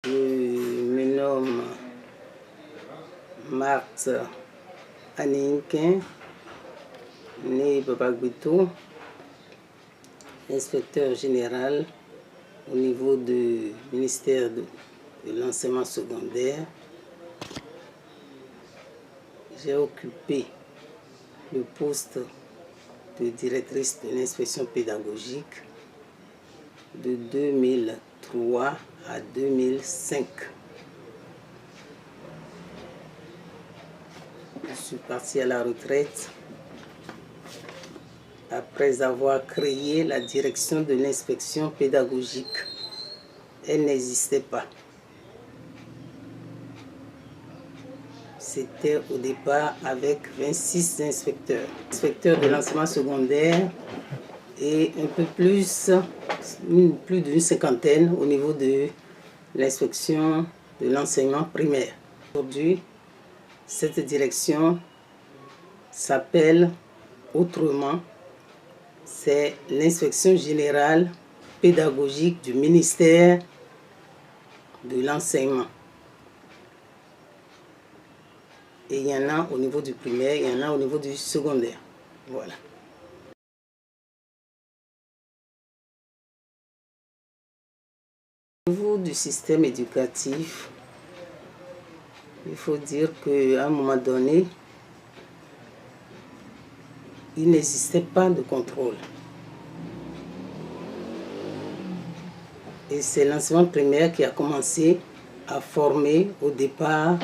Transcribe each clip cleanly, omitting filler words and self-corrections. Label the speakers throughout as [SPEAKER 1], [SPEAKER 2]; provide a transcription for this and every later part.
[SPEAKER 1] Je me nomme Marthe Aninkin, née Babaguito, inspecteur général au niveau du ministère de l'enseignement secondaire. J'ai occupé le poste de directrice de l'inspection pédagogique de 2003 à 2005. Je suis partie à la retraite après avoir créé la direction de l'inspection pédagogique. Elle n'existait pas. C'était au départ avec 26 inspecteurs. Inspecteurs de l'enseignement secondaire et un peu plus d'une cinquantaine au niveau de l'inspection de l'enseignement primaire. Aujourd'hui, cette direction s'appelle autrement, c'est l'inspection générale pédagogique du ministère de l'enseignement. Et il y en a au niveau du primaire, il y en a au niveau du secondaire. Voilà. Au niveau du système éducatif, il faut dire qu'à un moment donné, il n'existait pas de contrôle. Et c'est l'enseignement primaire qui a commencé à former au départ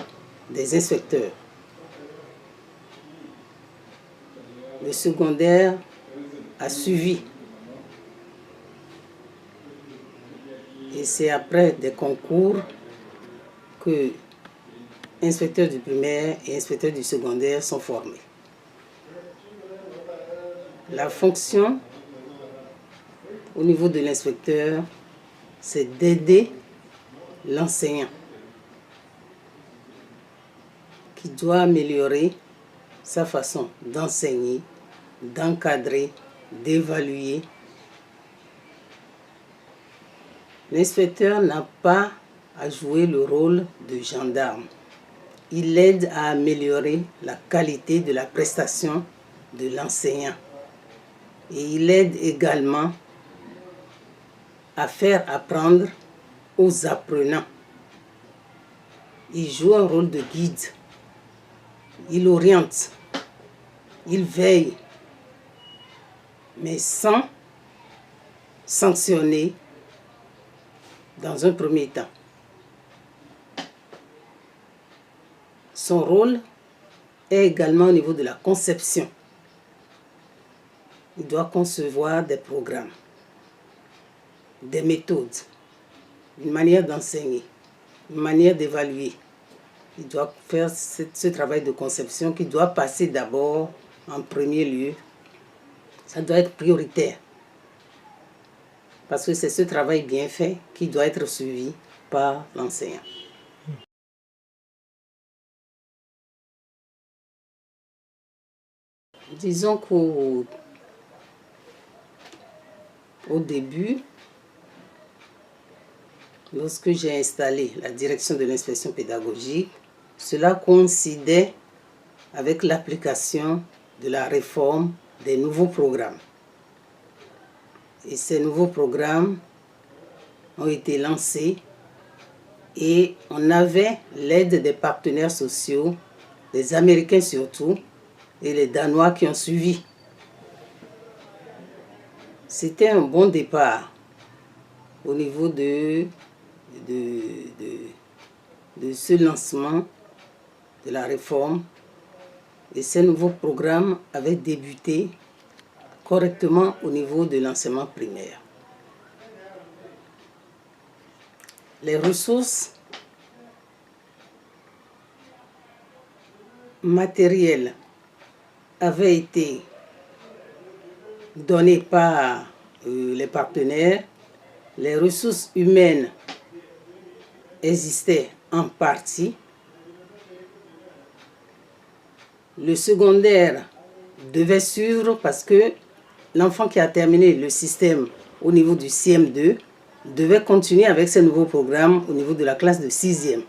[SPEAKER 1] des inspecteurs. Le secondaire a suivi. Et c'est après des concours que inspecteurs du primaire et inspecteurs du secondaire sont formés. La fonction au niveau de l'inspecteur, c'est d'aider l'enseignant qui doit améliorer sa façon d'enseigner, d'encadrer, d'évaluer. L'inspecteur n'a pas à jouer le rôle de gendarme. Il aide à améliorer la qualité de la prestation de l'enseignant. Et il aide également à faire apprendre aux apprenants. Il joue un rôle de guide. Il oriente. Il veille, mais sans sanctionner dans un premier temps. Son rôle est également au niveau de la conception. Il doit concevoir des programmes, des méthodes, une manière d'enseigner, une manière d'évaluer. Il doit faire ce travail de conception qui doit passer d'abord en premier lieu. Ça doit être prioritaire. Parce que c'est ce travail bien fait qui doit être suivi par l'enseignant. Disons qu'au début, lorsque j'ai installé la direction de l'inspection pédagogique, cela coïncidait avec l'application de la réforme des nouveaux programmes. Et ces nouveaux programmes ont été lancés et on avait l'aide des partenaires sociaux, des Américains surtout, et les Danois qui ont suivi. C'était un bon départ au niveau de ce lancement de la réforme. Et ces nouveaux programmes avaient débuté correctement au niveau de l'enseignement primaire. Les ressources matérielles avaient été données par les partenaires. Les ressources humaines existaient en partie. Le secondaire devait suivre parce que l'enfant qui a terminé le système au niveau du CM2 devait continuer avec ce nouveau programme au niveau de la classe de 6e.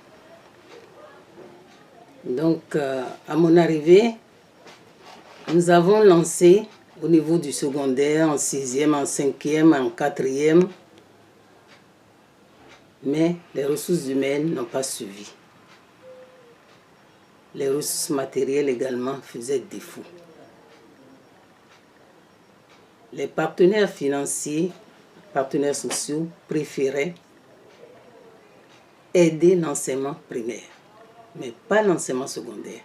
[SPEAKER 1] Donc, à mon arrivée, nous avons lancé au niveau du secondaire, en 6e, en 5e, en 4e, mais les ressources humaines n'ont pas suivi. Les ressources matérielles également faisaient défaut. Les partenaires financiers, partenaires sociaux préféraient aider l'enseignement primaire, mais pas l'enseignement secondaire.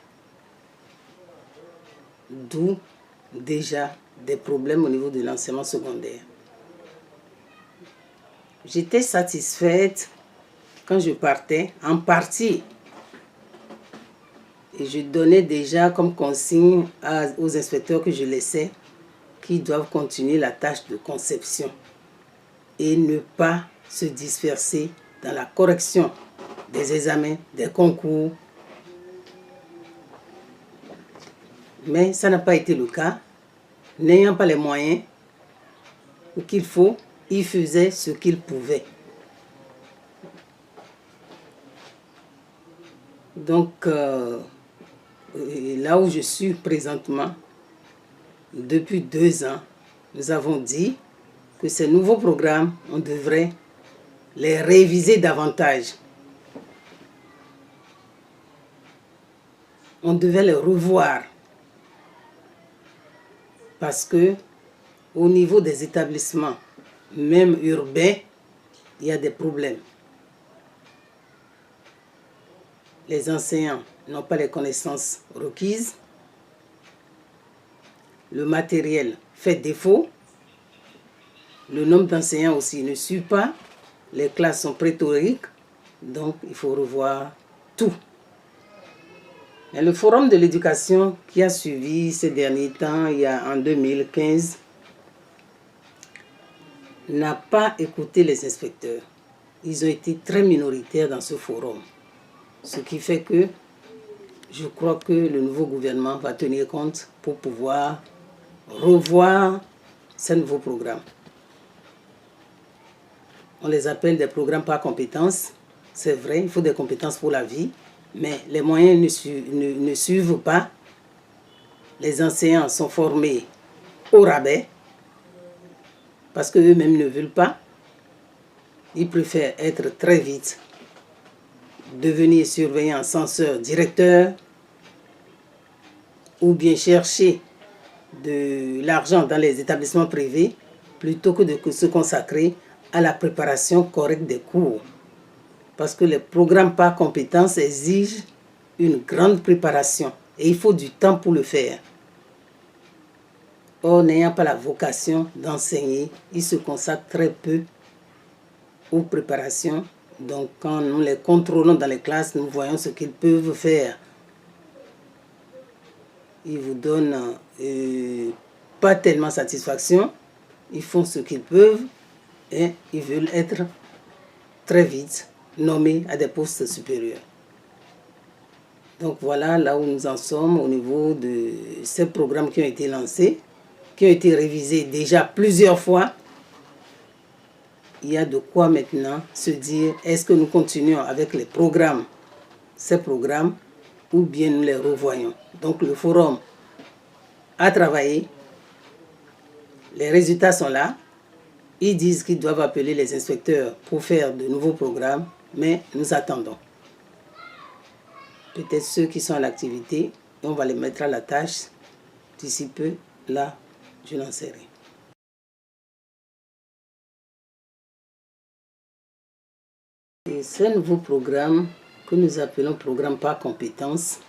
[SPEAKER 1] D'où déjà des problèmes au niveau de l'enseignement secondaire. J'étais satisfaite quand je partais, en partie. Et je donnais déjà comme consigne aux inspecteurs que je laissais qu'ils doivent continuer la tâche de conception et ne pas se disperser dans la correction des examens, des concours. Mais ça n'a pas été le cas. N'ayant pas les moyens qu'il faut, ils faisaient ce qu'ils pouvaient. Donc, là où je suis présentement, depuis 2 ans, nous avons dit que ces nouveaux programmes, on devrait les réviser davantage. On devait les revoir. Parce que au niveau des établissements, même urbains, il y a des problèmes. Les enseignants n'ont pas les connaissances requises. Le matériel fait défaut. Le nombre d'enseignants aussi ne suit pas. Les classes sont pléthoriques. Donc, il faut revoir tout. Et le forum de l'éducation qui a suivi ces derniers temps, en 2015, n'a pas écouté les inspecteurs. Ils ont été très minoritaires dans ce forum. Ce qui fait que je crois que le nouveau gouvernement va tenir compte pour pouvoir revoir ces nouveaux programmes. On les appelle des programmes par compétences. C'est vrai, il faut des compétences pour la vie, mais les moyens ne suivent pas. Les enseignants sont formés au rabais parce qu'eux-mêmes ne veulent pas. Ils préfèrent être très vite, devenir surveillant, censeur, directeur, ou bien chercher de l'argent dans les établissements privés plutôt que de se consacrer à la préparation correcte des cours. Parce que les programmes par compétences exigent une grande préparation et il faut du temps pour le faire. Or, n'ayant pas la vocation d'enseigner, ils se consacrent très peu aux préparations. Donc, quand nous les contrôlons dans les classes, nous voyons ce qu'ils peuvent faire. Ils vous donnent pas tellement satisfaction. Ils font ce qu'ils peuvent et ils veulent être très vite nommés à des postes supérieurs. Donc voilà là où nous en sommes au niveau de ces programmes qui ont été lancés, qui ont été révisés déjà plusieurs fois. Il y a de quoi maintenant se dire, est-ce que nous continuons avec les programmes, ces programmes, ou bien nous les revoyons. Donc le forum a travaillé, les résultats sont là. Ils disent qu'ils doivent appeler les inspecteurs pour faire de nouveaux programmes, mais nous attendons. Peut-être ceux qui sont à l'activité, on va les mettre à la tâche. D'ici peu, là, je n'en sais rien. Et ce nouveau programme, que nous appelons programme par compétences,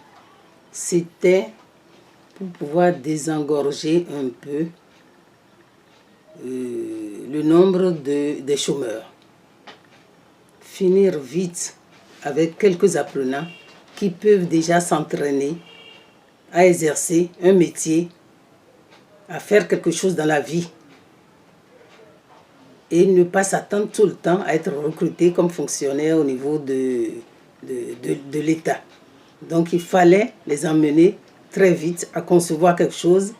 [SPEAKER 1] c'était pour pouvoir désengorger un peu le nombre des chômeurs. Finir vite avec quelques apprenants qui peuvent déjà s'entraîner à exercer un métier, à faire quelque chose dans la vie et ne pas s'attendre tout le temps à être recruté comme fonctionnaire au niveau de l'État. Donc il fallait les emmener très vite à concevoir quelque chose,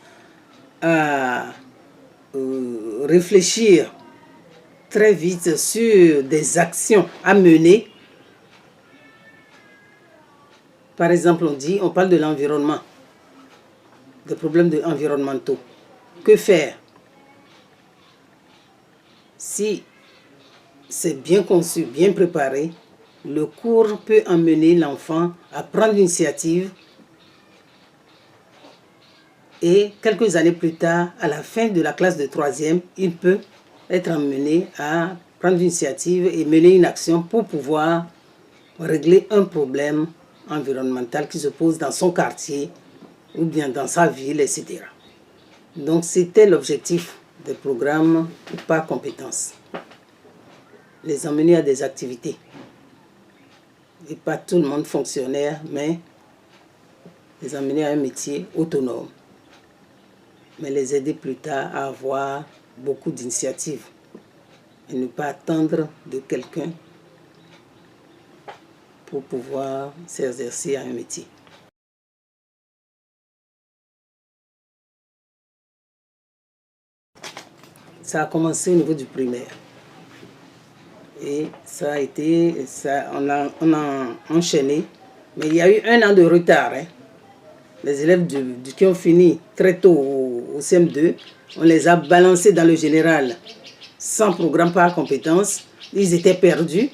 [SPEAKER 1] à réfléchir très vite sur des actions à mener. Par exemple, on parle de l'environnement, des problèmes environnementaux. Que faire? Si c'est bien conçu, bien préparé, le cours peut emmener l'enfant à prendre l'initiative et quelques années plus tard, à la fin de la classe de 3e, il peut être amené à prendre l'initiative et mener une action pour pouvoir régler un problème environnemental qui se pose dans son quartier ou bien dans sa ville, etc. Donc c'était l'objectif des programmes par compétences. Les emmener à des activités. Et pas tout le monde fonctionnaire, mais les emmener à un métier autonome. Mais les aider plus tard à avoir beaucoup d'initiatives et ne pas attendre de quelqu'un pour pouvoir s'exercer à un métier. Ça a commencé au niveau du primaire. Et ça a été, on a enchaîné. Mais il y a eu 1 an de retard. Les élèves qui ont fini très tôt au CM2, on les a balancés dans le général sans programme par compétences. Ils étaient perdus.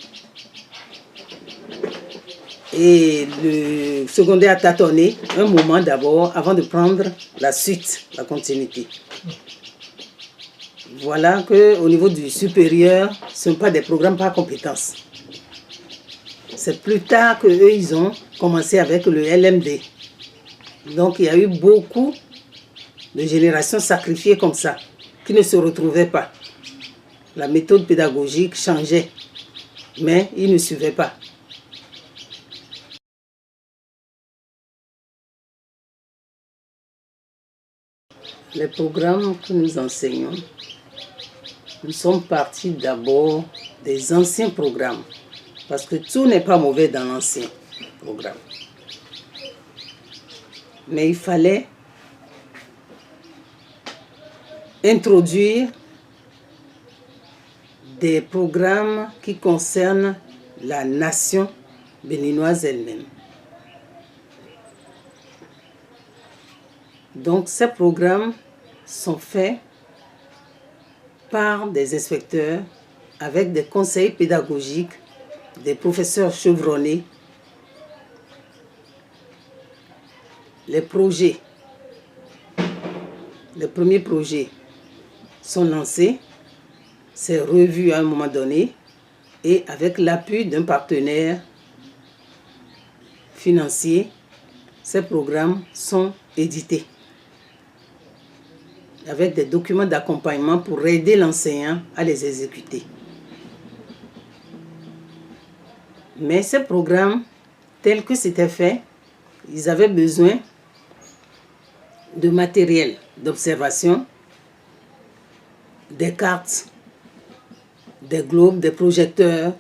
[SPEAKER 1] Et le secondaire a tâtonné un moment d'abord avant de prendre la suite, la continuité. Voilà qu'au niveau du supérieur, ce ne sont pas des programmes par compétences. C'est plus tard qu'eux, ils ont commencé avec le LMD. Donc il y a eu beaucoup de générations sacrifiées comme ça, qui ne se retrouvaient pas. La méthode pédagogique changeait, mais ils ne suivaient pas. Les programmes que nous enseignons, nous sommes partis d'abord des anciens programmes, parce que tout n'est pas mauvais dans l'ancien programme. Mais il fallait introduire des programmes qui concernent la nation béninoise elle-même. Donc ces programmes sont faits par des inspecteurs avec des conseils pédagogiques, des professeurs chevronnés. Les premiers projets sont lancés, c'est revu à un moment donné et avec l'appui d'un partenaire financier, ces programmes sont édités avec des documents d'accompagnement pour aider l'enseignant à les exécuter. Mais ces programmes, tels que c'était fait, ils avaient besoin de matériel d'observation, des cartes, des globes, des projecteurs,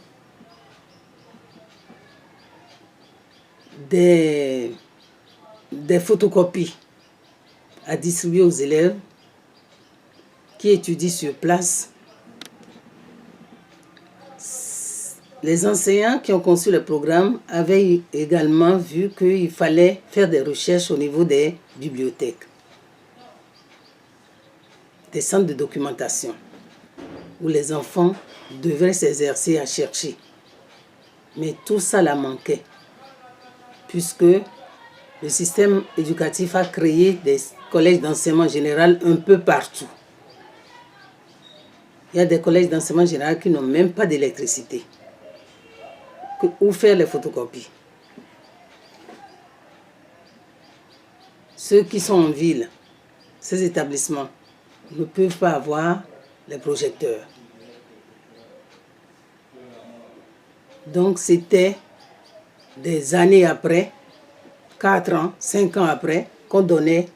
[SPEAKER 1] des photocopies à distribuer aux élèves qui étudient sur place. Les enseignants qui ont conçu le programme avaient également vu qu'il fallait faire des recherches au niveau des bibliothèques, des centres de documentation, où les enfants devaient s'exercer à chercher. Mais tout ça la manquait, puisque le système éducatif a créé des collèges d'enseignement général un peu partout. Il y a des collèges d'enseignement général qui n'ont même pas d'électricité. Où faire les photocopies? Ceux qui sont en ville, ces établissements, ne peuvent pas avoir les projecteurs. Donc c'était des années après, 4 ans, 5 ans après, qu'on donnait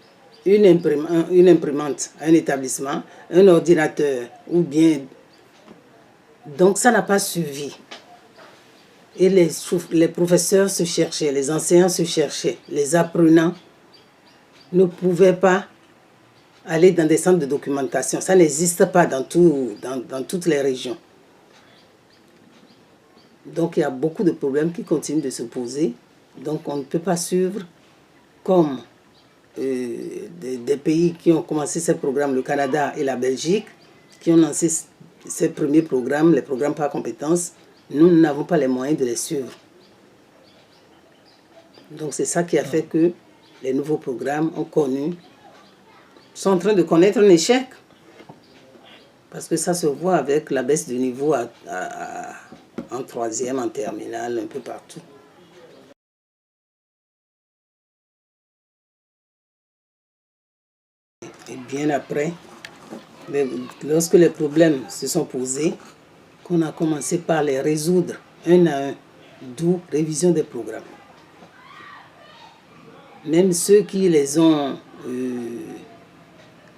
[SPEAKER 1] une imprimante à un établissement, un ordinateur ou bien... Donc ça n'a pas suivi. Et les professeurs se cherchaient, les enseignants se cherchaient, les apprenants ne pouvaient pas aller dans des centres de documentation. Ça n'existe pas dans toutes les régions. Donc il y a beaucoup de problèmes qui continuent de se poser. Donc on ne peut pas suivre comme des pays qui ont commencé ces programmes, le Canada et la Belgique, qui ont lancé ces premiers programmes, les programmes par compétences. Nous n'avons pas les moyens de les suivre. Donc c'est ça qui a fait que les nouveaux programmes sont en train de connaître un échec. Parce que ça se voit avec la baisse du niveau en troisième, en terminale, un peu partout. Et bien après, lorsque les problèmes se sont posés, qu'on a commencé par les résoudre un à un, d'où révision des programmes. Même ceux qui les ont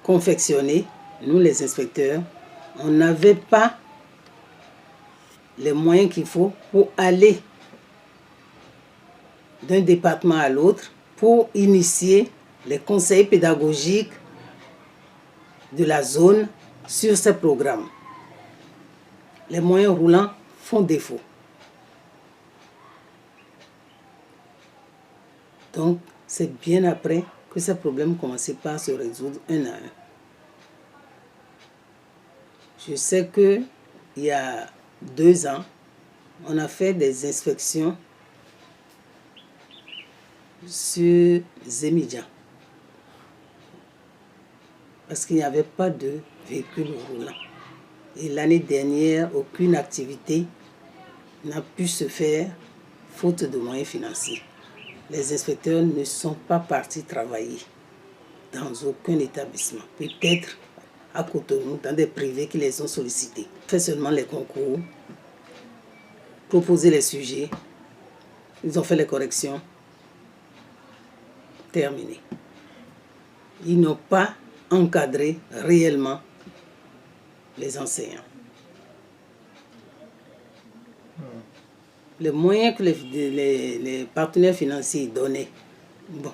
[SPEAKER 1] confectionnés, nous les inspecteurs, on n'avait pas les moyens qu'il faut pour aller d'un département à l'autre pour initier les conseils pédagogiques de la zone sur ces programmes. Les moyens roulants font défaut. Donc, c'est bien après que ces problèmes commençaient par se résoudre un à un. Je sais qu'il y a 2 ans, on a fait des inspections sur Zemidjan. Parce qu'il n'y avait pas de véhicule roulant. Et l'année dernière, aucune activité n'a pu se faire faute de moyens financiers. Les inspecteurs ne sont pas partis travailler dans aucun établissement. Peut-être à Cotonou, dans des privés qui les ont sollicités. Fait seulement les concours, proposer les sujets, ils ont fait les corrections, terminé. Ils n'ont pas encadré réellement les enseignants. Les moyens que les partenaires financiers donnaient, bon,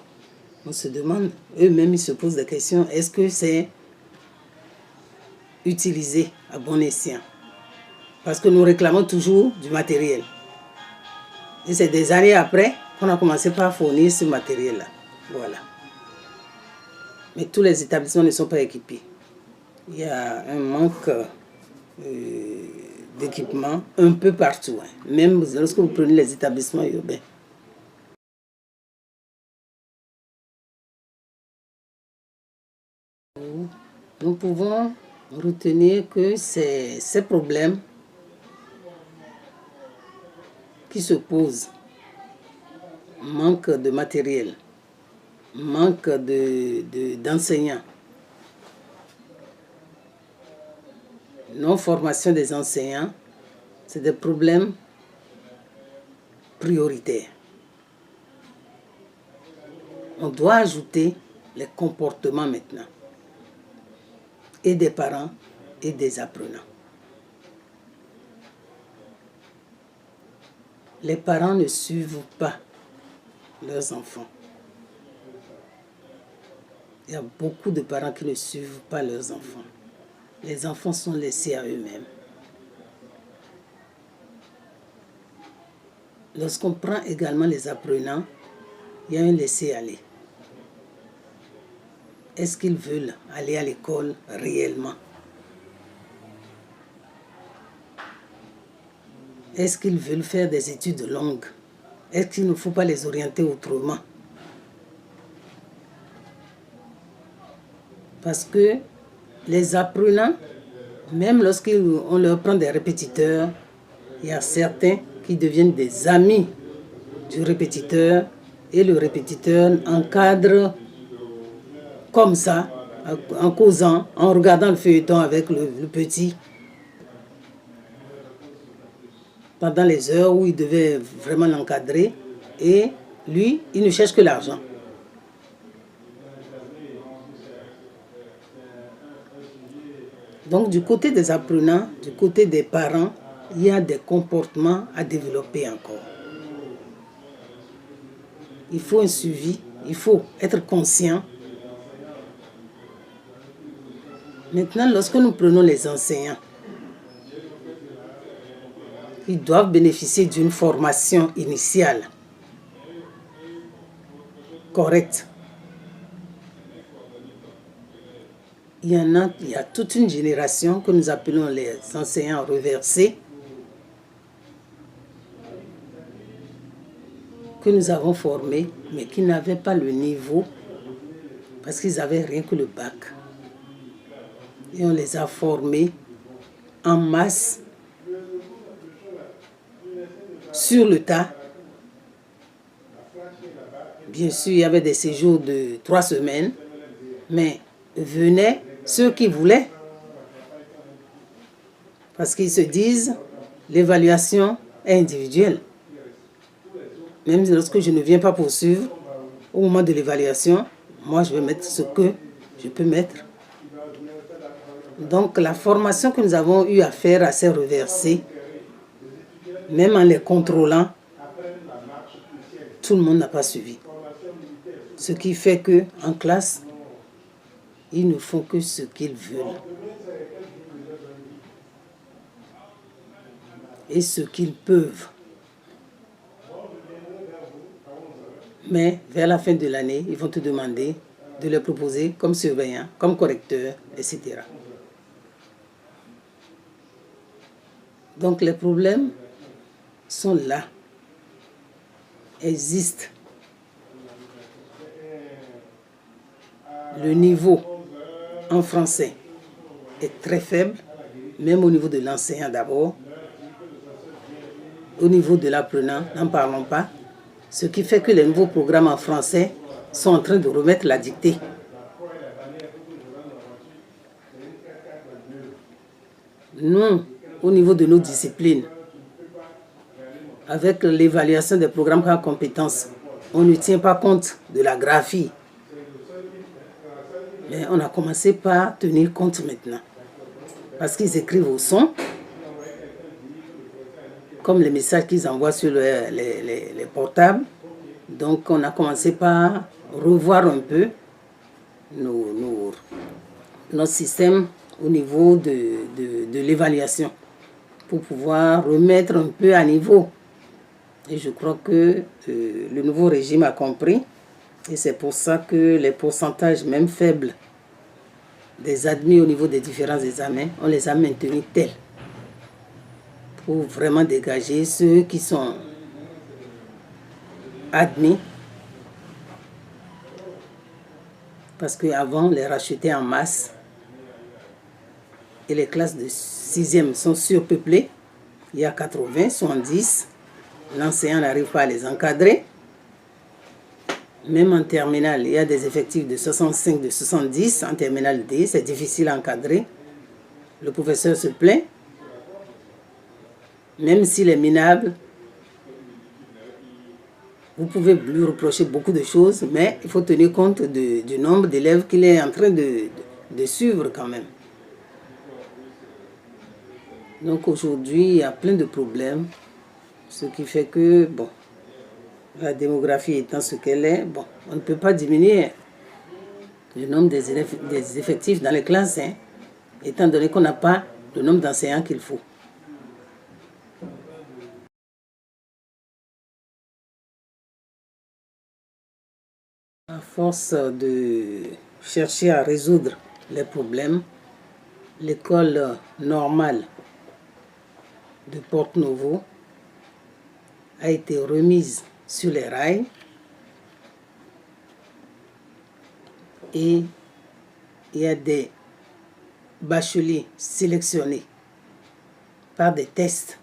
[SPEAKER 1] on se demande, eux-mêmes ils se posent des questions, est-ce que c'est utilisé à bon escient? Parce que nous réclamons toujours du matériel. Et c'est des années après qu'on a commencé par fournir ce matériel-là. Voilà. Mais tous les établissements ne sont pas équipés. Il y a un manque d'équipement un peu partout. Même lorsque vous prenez les établissements urbains. Nous pouvons retenir que c'est ces problèmes qui se posent. Manque de matériel, manque d'enseignants, non-formation des enseignants, c'est des problèmes prioritaires. On doit ajouter les comportements maintenant, et des parents et des apprenants. Les parents ne suivent pas leurs enfants. Il y a beaucoup de parents qui ne suivent pas leurs enfants. Les enfants sont laissés à eux-mêmes. Lorsqu'on prend également les apprenants, il y a un laisser-aller. Est-ce qu'ils veulent aller à l'école réellement? Est-ce qu'ils veulent faire des études longues? Est-ce qu'il ne faut pas les orienter autrement? Parce que les apprenants, même lorsqu'on leur prend des répétiteurs, il y a certains qui deviennent des amis du répétiteur et le répétiteur encadre comme ça, en causant, en regardant le feuilleton avec le petit, pendant les heures où il devait vraiment l'encadrer, et lui, il ne cherche que l'argent. Donc du côté des apprenants, du côté des parents, il y a des comportements à développer encore. Il faut un suivi, il faut être conscient. Maintenant, lorsque nous prenons les enseignants, Ils doivent bénéficier d'une formation initiale correcte. Il y a toute une génération que nous appelons les enseignants reversés, que nous avons formés, mais qui n'avaient pas le niveau parce qu'ils n'avaient rien que le bac. Et on les a formés en masse, sur le tas. Bien sûr, il y avait des séjours de 3 semaines, mais venaient ceux qui voulaient. Parce qu'ils se disent, l'évaluation est individuelle. Même lorsque je ne viens pas poursuivre, au moment de l'évaluation, moi je vais mettre ce que je peux mettre. Donc la formation que nous avons eu à faire à ces reversés, même en les contrôlant, tout le monde n'a pas suivi. Ce qui fait qu'en classe, ils ne font que ce qu'ils veulent. Et ce qu'ils peuvent. Mais vers la fin de l'année, ils vont te demander de les proposer comme surveillant, comme correcteur, etc. Donc les problèmes sont là, existent. Le niveau en français est très faible, même au niveau de l'enseignant d'abord. Au niveau de l'apprenant, n'en parlons pas. Ce qui fait que les nouveaux programmes en français sont en train de remettre la dictée. Nous, au niveau de nos disciplines, avec l'évaluation des programmes par compétences, on ne tient pas compte de la graphie. Mais on a commencé par tenir compte maintenant. Parce qu'ils écrivent au son, comme les messages qu'ils envoient sur les portables. Donc on a commencé par revoir un peu notre système au niveau de l'évaluation pour pouvoir remettre un peu à niveau. Et je crois que le nouveau régime a compris. Et c'est pour ça que les pourcentages, même faibles, des admis au niveau des différents examens, on les a maintenus tels. Pour vraiment dégager ceux qui sont admis. Parce qu'avant, on les rachetait en masse. Et les classes de 6e sont surpeuplées. Il y a 80, 70. L'enseignant n'arrive pas à les encadrer. Même en terminale, il y a des effectifs de 65, de 70. En terminale D, c'est difficile à encadrer. Le professeur se plaint. Même s'il est minable, vous pouvez lui reprocher beaucoup de choses, mais il faut tenir compte du nombre d'élèves qu'il est en train de suivre quand même. Donc aujourd'hui, il y a plein de problèmes, ce qui fait que, bon, la démographie étant ce qu'elle est, bon, on ne peut pas diminuer le nombre des effectifs dans les classes, hein, étant donné qu'on n'a pas le nombre d'enseignants qu'il faut. À force de chercher à résoudre les problèmes, l'école normale de Porte-Novo a été remise sur les rails et il y a des bacheliers sélectionnés par des tests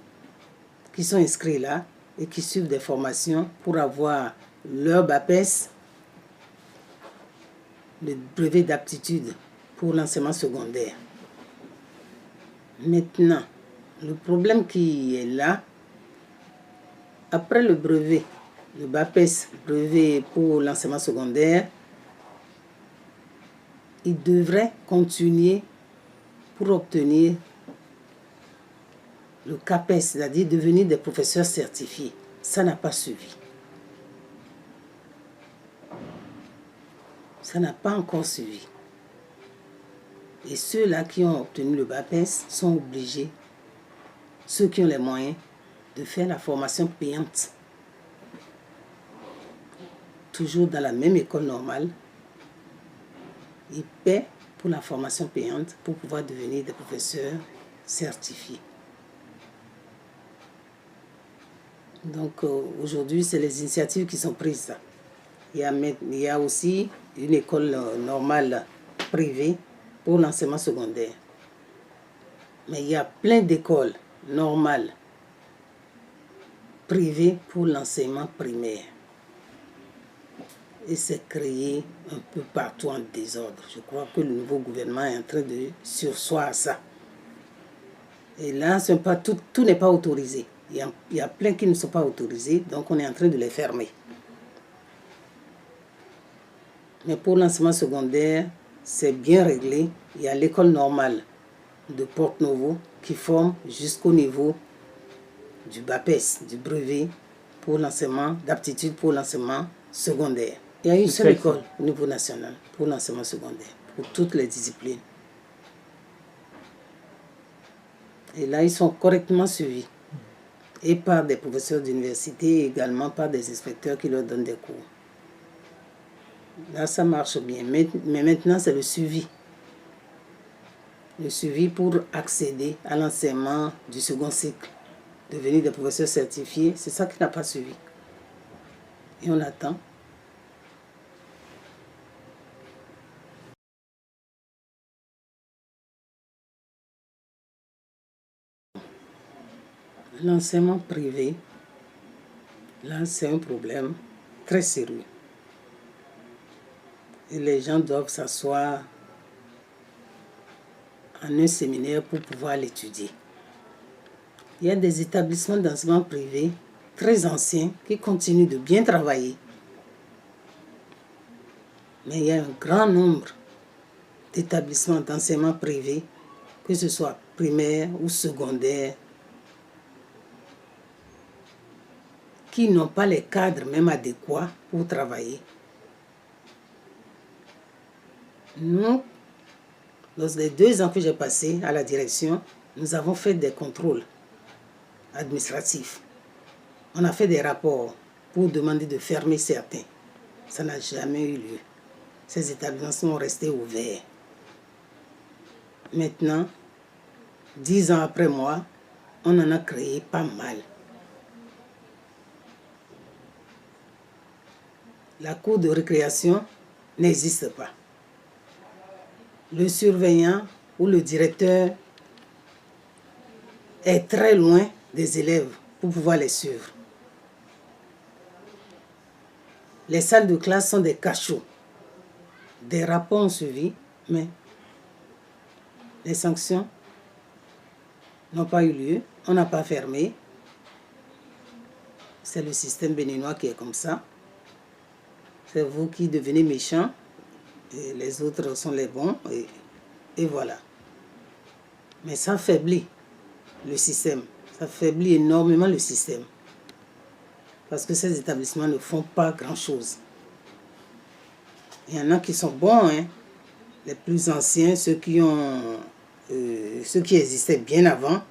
[SPEAKER 1] qui sont inscrits là et qui suivent des formations pour avoir leur BAPES, le brevet d'aptitude pour l'enseignement secondaire. Maintenant, le problème qui est là, après le brevet, le BAPES, brevet pour l'enseignement secondaire, ils devraient continuer pour obtenir le CAPES, c'est-à-dire devenir des professeurs certifiés. Ça n'a pas suivi. Ça n'a pas encore suivi. Et ceux-là qui ont obtenu le BAPES sont obligés, ceux qui ont les moyens, de faire la formation payante. Toujours dans la même école normale, ils paient pour la formation payante pour pouvoir devenir des professeurs certifiés. Donc aujourd'hui, c'est les initiatives qui sont prises. Il y a aussi une école normale privée pour l'enseignement secondaire. Mais il y a plein d'écoles normales privées pour l'enseignement primaire. Et c'est créé un peu partout en désordre. Je crois que le nouveau gouvernement est en train de surseoir à ça. Et là, tout n'est pas autorisé. Il y a plein qui ne sont pas autorisés, donc on est en train de les fermer. Mais pour l'enseignement secondaire, c'est bien réglé. Il y a l'école normale de Porte-Novo qui forme jusqu'au niveau du BAPES, du brevet pour l'enseignement d'aptitude pour l'enseignement secondaire. Il y a une seule école au niveau national pour l'enseignement secondaire, pour toutes les disciplines. Et là, ils sont correctement suivis. Et par des professeurs d'université, et également par des inspecteurs qui leur donnent des cours. Là, ça marche bien. Mais maintenant, c'est le suivi. Le suivi pour accéder à l'enseignement du second cycle, devenir des professeurs certifiés, c'est ça qui n'a pas suivi. Et on attend. L'enseignement privé, là, c'est un problème très sérieux. Et les gens doivent s'asseoir en un séminaire pour pouvoir l'étudier. Il y a des établissements d'enseignement privé très anciens qui continuent de bien travailler. Mais il y a un grand nombre d'établissements d'enseignement privé, que ce soit primaire ou secondaire, qui n'ont pas les cadres même adéquats pour travailler. Nous, dans les 2 ans que j'ai passés à la direction, nous avons fait des contrôles administratifs. On a fait des rapports pour demander de fermer certains. Ça n'a jamais eu lieu. Ces établissements sont restés ouverts. Maintenant, 10 ans après moi, on en a créé pas mal. La cour de récréation n'existe pas. Le surveillant ou le directeur est très loin des élèves pour pouvoir les suivre. Les salles de classe sont des cachots. Des rapports ont suivi, mais les sanctions n'ont pas eu lieu. On n'a pas fermé. C'est le système béninois qui est comme ça. C'est vous qui devenez méchants et les autres sont les bons et voilà. Mais ça affaiblit le système. Ça affaiblit énormément le système. Parce que ces établissements ne font pas grand-chose. Il y en a qui sont bons, hein. Les plus anciens, ceux qui existaient bien avant,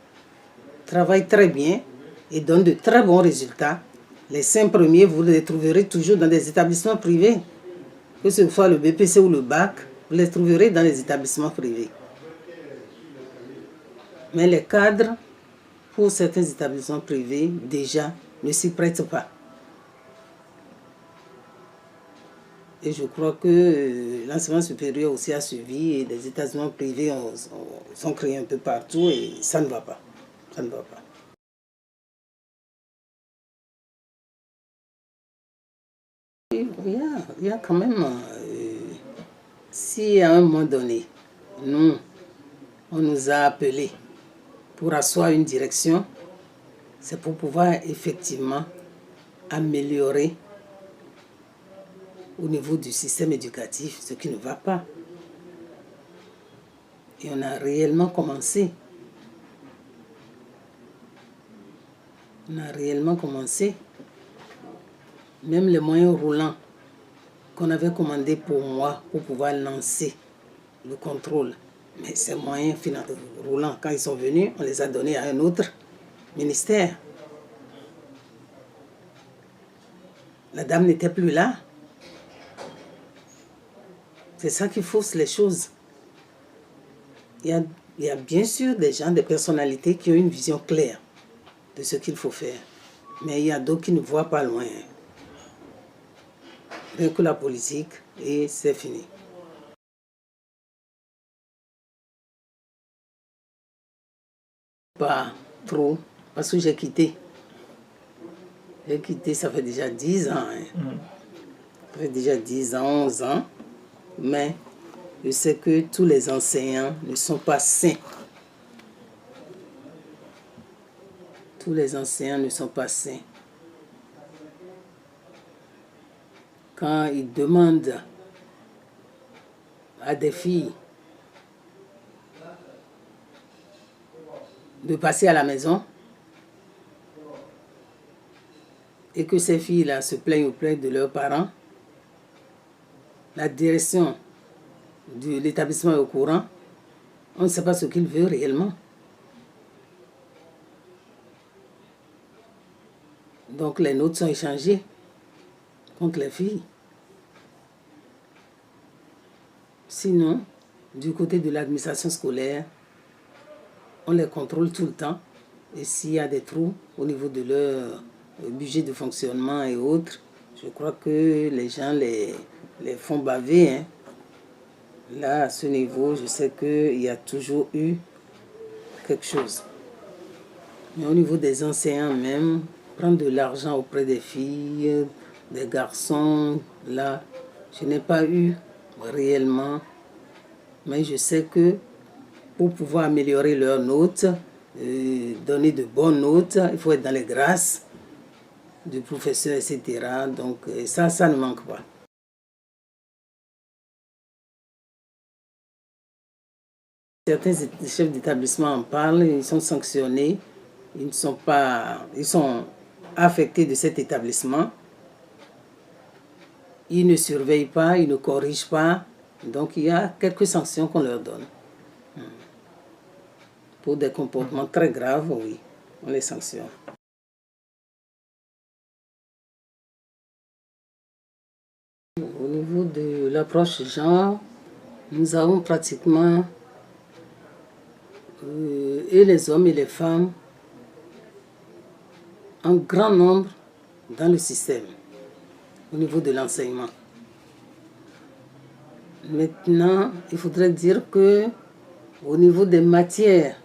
[SPEAKER 1] travaillent très bien et donnent de très bons résultats. Les 5 premiers, vous les trouverez toujours dans des établissements privés. Que ce soit le BPC ou le bac, vous les trouverez dans les établissements privés. Mais les cadres, pour certains établissements privés, déjà, ne s'y prêtent pas. Et je crois que l'enseignement supérieur aussi a suivi et les établissements privés sont créés un peu partout et ça ne va pas. Ça ne va pas. Il y a quand même, si à un moment donné, on nous a appelés pour asseoir une direction, c'est pour pouvoir effectivement améliorer au niveau du système éducatif ce qui ne va pas. Et on a réellement commencé. On a réellement commencé. Même les moyens roulants qu'on avait commandés pour moi pour pouvoir lancer le contrôle. Mais ces moyens roulants, quand ils sont venus, on les a donnés à un autre ministère. La dame n'était plus là. C'est ça qui fausse les choses. Il y a bien sûr des gens, des personnalités qui ont une vision claire de ce qu'il faut faire. Mais il y a d'autres qui ne voient pas loin. Rien que la politique, et c'est fini. Pas trop, parce que j'ai quitté. J'ai quitté, ça fait déjà 10 ans. Ça fait déjà 10 ans, 11 ans. Mais je sais que tous les enseignants ne sont pas sains. Tous les enseignants ne sont pas sains. Quand ils demandent à des filles de passer à la maison et que ces filles-là se plaignent auprès de leurs parents, la direction de l'établissement est au courant, on ne sait pas ce qu'il veut réellement. Donc les notes sont échangées contre les filles. Sinon, du côté de l'administration scolaire, on les contrôle tout le temps. Et s'il y a des trous au niveau de leur budget de fonctionnement et autres, je crois que les gens les font baver. Hein. Là, à ce niveau, je sais qu'il y a toujours eu quelque chose. Mais au niveau des enseignants même, prendre de l'argent auprès des filles, des garçons, là, je n'ai pas eu réellement. Mais je sais que pour pouvoir améliorer leurs notes, donner de bonnes notes, il faut être dans les grâces du professeur, etc. Donc ça ne manque pas. Certains chefs d'établissement en parlent, ils sont sanctionnés, ils sont affectés de cet établissement. Ils ne surveillent pas, ils ne corrigent pas. Donc il y a quelques sanctions qu'on leur donne. Pour des comportements très graves, oui, on les sanctionne. Au niveau de l'approche genre, nous avons pratiquement, et les hommes et les femmes, un grand nombre dans le système, au niveau de l'enseignement. Maintenant, il faudrait dire que au niveau des matières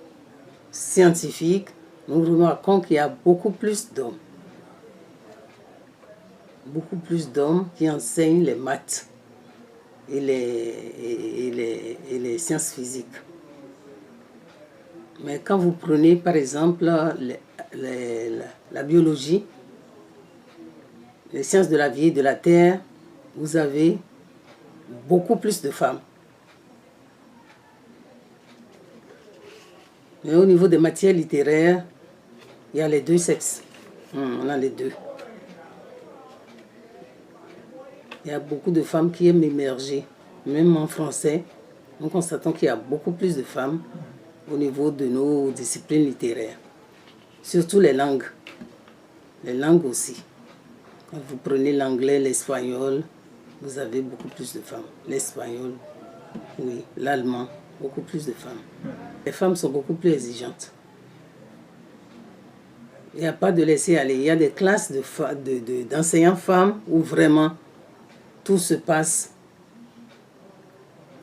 [SPEAKER 1] scientifiques, nous remarquons qu'il y a beaucoup plus d'hommes. Beaucoup plus d'hommes qui enseignent les maths et les sciences physiques. Mais quand vous prenez par exemple la biologie, les sciences de la vie et de la terre, vous avez beaucoup plus de femmes. Mais au niveau des matières littéraires, il y a les deux sexes. On a les deux. Il y a beaucoup de femmes qui aiment émerger. Même en français, nous constatons qu'il y a beaucoup plus de femmes au niveau de nos disciplines littéraires. Surtout les langues. Les langues aussi. Quand vous prenez l'anglais, l'espagnol, vous avez beaucoup plus de femmes. L'espagnol, oui. L'allemand, beaucoup plus de femmes. Les femmes sont beaucoup plus exigeantes. Il n'y a pas de laisser aller. Il y a des classes d'enseignants femmes où vraiment tout se passe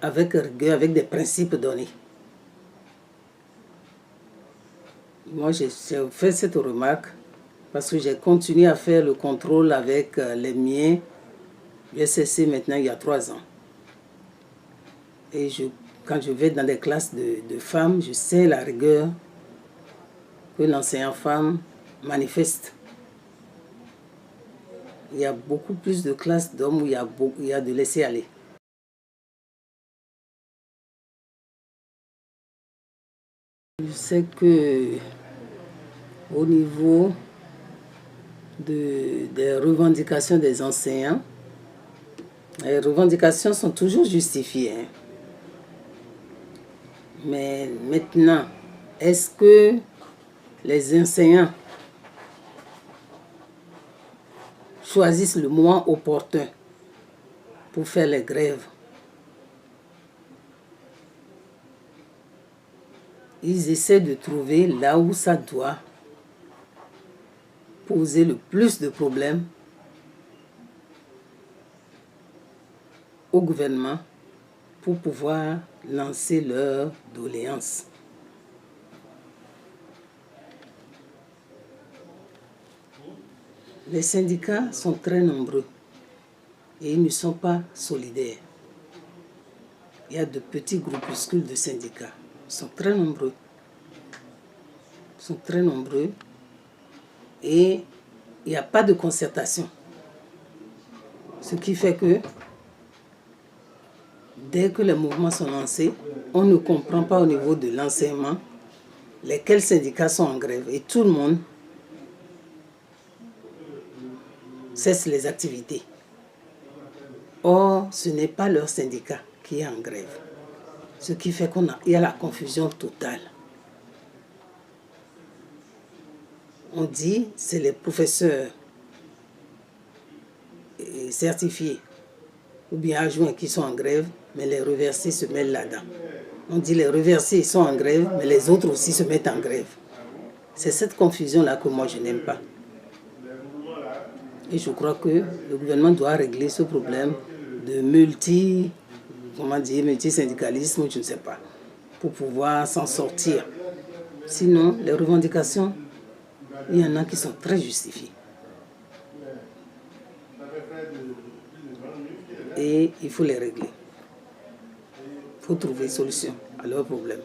[SPEAKER 1] avec rigueur, avec des principes donnés. Moi, j'ai fait cette remarque parce que j'ai continué à faire le contrôle avec les miens. J'ai cessé maintenant il y a 3 ans. Et quand je vais dans des classes de femmes, je sais la rigueur que l'enseignant femme manifeste. Il y a beaucoup plus de classes d'hommes où il y a de laisser aller. Je sais que au niveau des revendications des enseignants, les revendications sont toujours justifiées. Hein. Mais maintenant, est-ce que les enseignants choisissent le moment opportun pour faire les grèves. Ils essaient de trouver là où ça doit poser le plus de problèmes au gouvernement pour pouvoir lancer leurs doléances. Les syndicats sont très nombreux et ils ne sont pas solidaires. Il y a de petits groupuscules de syndicats. Ils sont très nombreux. Ils sont très nombreux et il n'y a pas de concertation. Ce qui fait que dès que les mouvements sont lancés, on ne comprend pas au niveau de l'enseignement lesquels syndicats sont en grève et tout le monde cesse les activités. Or, ce n'est pas leur syndicat qui est en grève. Ce qui fait qu'il y a la confusion totale. On dit que c'est les professeurs certifiés ou bien adjoints qui sont en grève, mais les reversés se mêlent là-dedans. On dit les reversés sont en grève, mais les autres aussi se mettent en grève. C'est cette confusion-là que moi je n'aime pas. Et je crois que le gouvernement doit régler ce problème de multisyndicalisme, je ne sais pas, pour pouvoir s'en sortir. Sinon, les revendications, il y en a qui sont très justifiées. Et il faut les régler. Il faut trouver une solution à leurs problèmes.